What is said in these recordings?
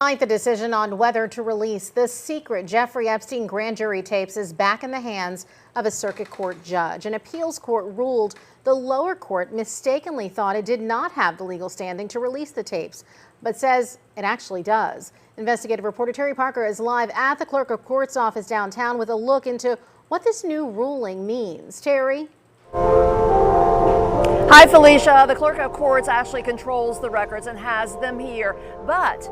The decision on whether to release the secret Jeffrey Epstein grand jury tapes is back in the hands of a circuit court judge. An appeals court ruled the lower court mistakenly thought it did not have the legal standing to release the tapes, but says it actually does. Investigative reporter Terry Parker is live at the clerk of court's office downtown with a look into what this new ruling means. Terry? Hi, Felicia. The clerk of courts actually controls the records and has them here, but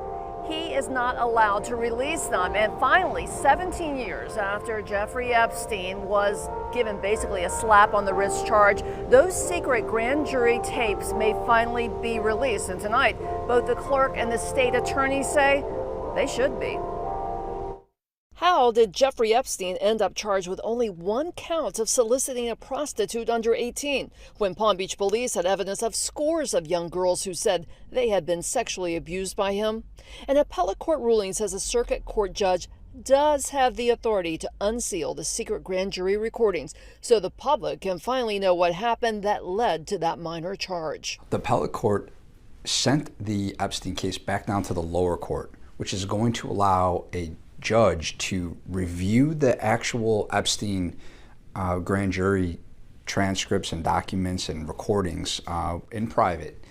he is not allowed to release them. And finally, 17 years after Jeffrey Epstein was given basically a slap on the wrist charge, those secret grand jury tapes may finally be released. And tonight, both the clerk and the state attorney say they should be. How did Jeffrey Epstein end up charged with only one count of soliciting a prostitute under 18 when Palm Beach police had evidence of scores of young girls who said they had been sexually abused by him? An appellate court ruling says a circuit court judge does have the authority to unseal the secret grand jury recordings so the public can finally know what happened that led to that minor charge. The appellate court sent the Epstein case back down to the lower court, which is going to allow a judge to review the actual Epstein grand jury transcripts and documents and recordings in private,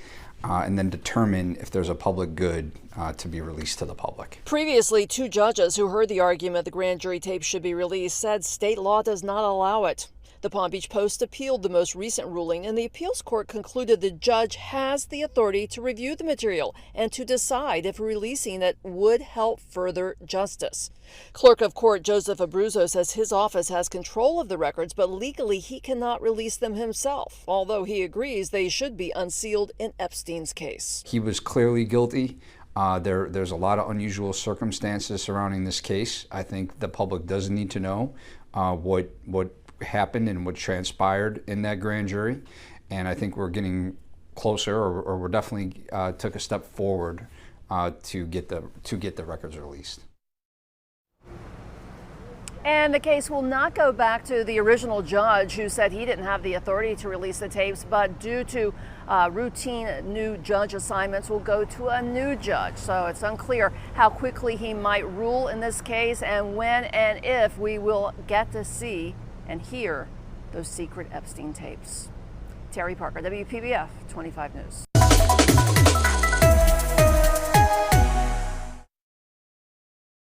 and then determine if there's a public good to be released to the public. Previously, two judges who heard the argument the grand jury tapes should be released said state law does not allow it. The Palm Beach Post appealed the most recent ruling, and the appeals court concluded the judge has the authority to review the material and to decide if releasing it would help further justice. Clerk of Court Joseph Abruzzo says his office has control of the records, but legally he cannot release them himself, although he agrees they should be unsealed in Epstein's case. He was clearly guilty. There's a lot of unusual circumstances surrounding this case. I think the public does need to know what happened and what transpired in that grand jury, and I think we're getting closer, or we're definitely took a step forward to get the records released. And the case will not go back to the original judge who said he didn't have the authority to release the tapes, but due to routine new judge assignments will go to a new judge. So it's unclear how quickly he might rule in this case and when and if we will get to see and hear those secret Epstein tapes. Terry Parker, WPBF 25 News.